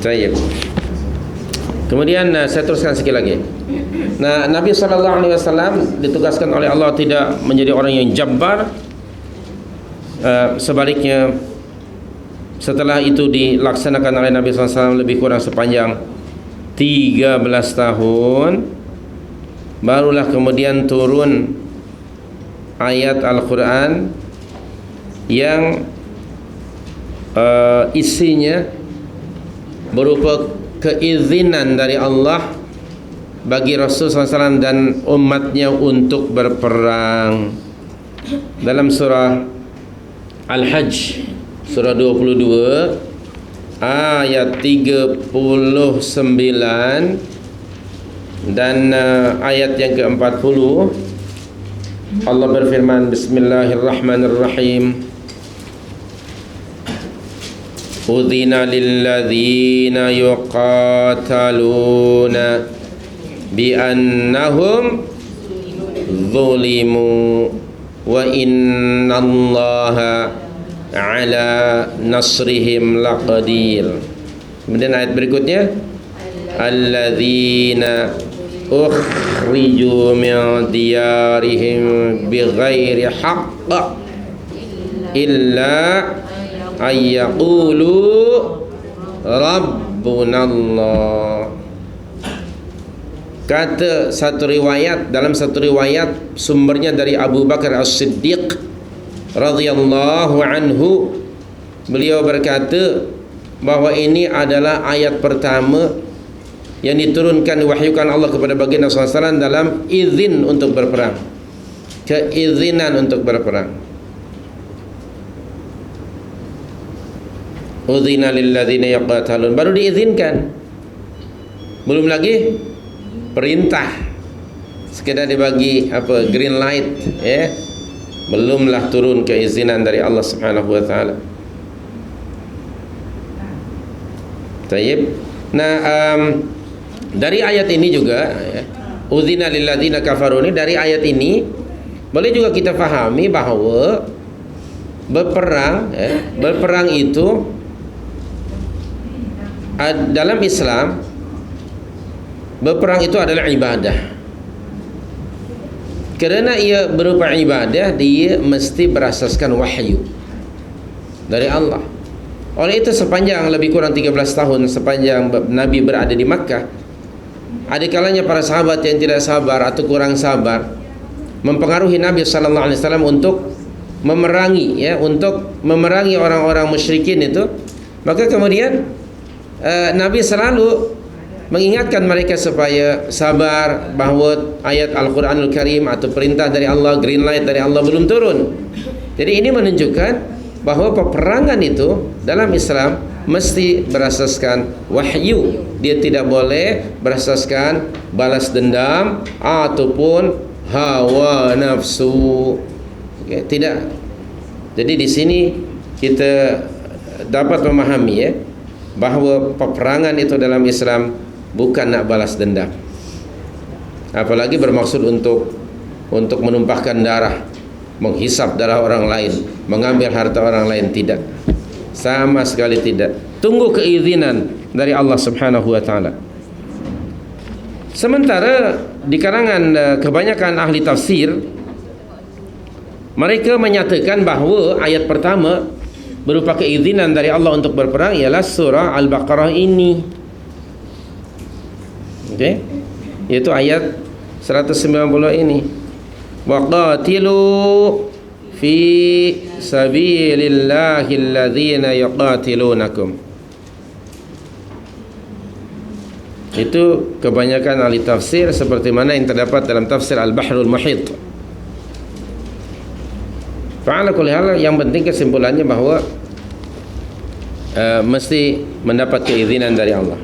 Baik. Kemudian saya teruskan sekali lagi. Nah, Nabi SAW ditugaskan oleh Allah tidak menjadi orang yang jabbar. Sebaliknya, setelah itu dilaksanakan oleh Nabi SAW lebih kurang sepanjang 13 tahun, barulah kemudian turun ayat Al-Quran yang isinya berupa keizinan dari Allah bagi Rasulullah SAW dan umatnya untuk berperang. Dalam surah Al-Hajj, surah 22 ayat 39 dan ayat yang ke-40, Allah berfirman, Bismillahirrahmanirrahim. Udhina lilladzina yuqataluna bi'annahum zulimu wa innallaha ala nasrihim laqadir. Kemudian ayat berikutnya, alladzina ukhriju min diyarihim bighairi haqq illa ayyaqulu rabbunallah. Kata satu riwayat, dalam satu riwayat sumbernya dari Abu Bakar As-Siddiq radhiyallahu anhu, beliau berkata bahwa ini adalah ayat pertama yang diturunkan, diwahyukan Allah kepada baginda SAW dalam izin untuk berperang, keizinan untuk berperang. Udzina lilladzina yaqatalun, baru diizinkan, belum lagi perintah, sekedar dibagi green light, ya, belumlah turun keizinan dari Allah Subhanahu wa taala. Tayyib. Nah, dari ayat ini juga, ya, udzina lilladzina kafaru, ini dari ayat ini boleh juga kita fahami bahawa berperang, ya, berperang itu dalam Islam, berperang itu adalah ibadah. Kerana ia berupa ibadah, dia mesti berasaskan wahyu dari Allah. Oleh itu sepanjang lebih kurang 13 tahun sepanjang Nabi berada di Makkah, ada kalanya para sahabat yang tidak sabar atau kurang sabar mempengaruhi Nabi sallallahu alaihi wasallam untuk memerangi, ya, untuk memerangi orang-orang musyrikin itu. Maka kemudian Nabi selalu mengingatkan mereka supaya sabar, bahawa ayat Al-Quranul Karim atau perintah dari Allah, green light dari Allah belum turun. Jadi ini menunjukkan bahawa peperangan itu dalam Islam mesti berasaskan wahyu. Dia tidak boleh berasaskan balas dendam ataupun hawa nafsu. Okay, tidak. Jadi di sini kita dapat memahami, ya, bahawa peperangan itu dalam Islam bukan nak balas dendam, apalagi bermaksud untuk menumpahkan darah, menghisap darah orang lain, mengambil harta orang lain. Tidak, sama sekali tidak. Tunggu keizinan dari Allah Subhanahu wa taala. Sementara di kalangan kebanyakan ahli tafsir, mereka menyatakan bahawa ayat pertama berupa keizinan dari Allah untuk berperang ialah surah Al-Baqarah ini. Okey, iaitu ayat 190 ini. Wa qatilu fi sabilillahi alladhina yuqatilunakum. Itu kebanyakan ahli tafsir seperti mana yang terdapat dalam tafsir Al-Bahrul Muhit. Fa'ala kulli hal, yang penting kesimpulannya bahawa mesti mendapat keizinan dari Allah.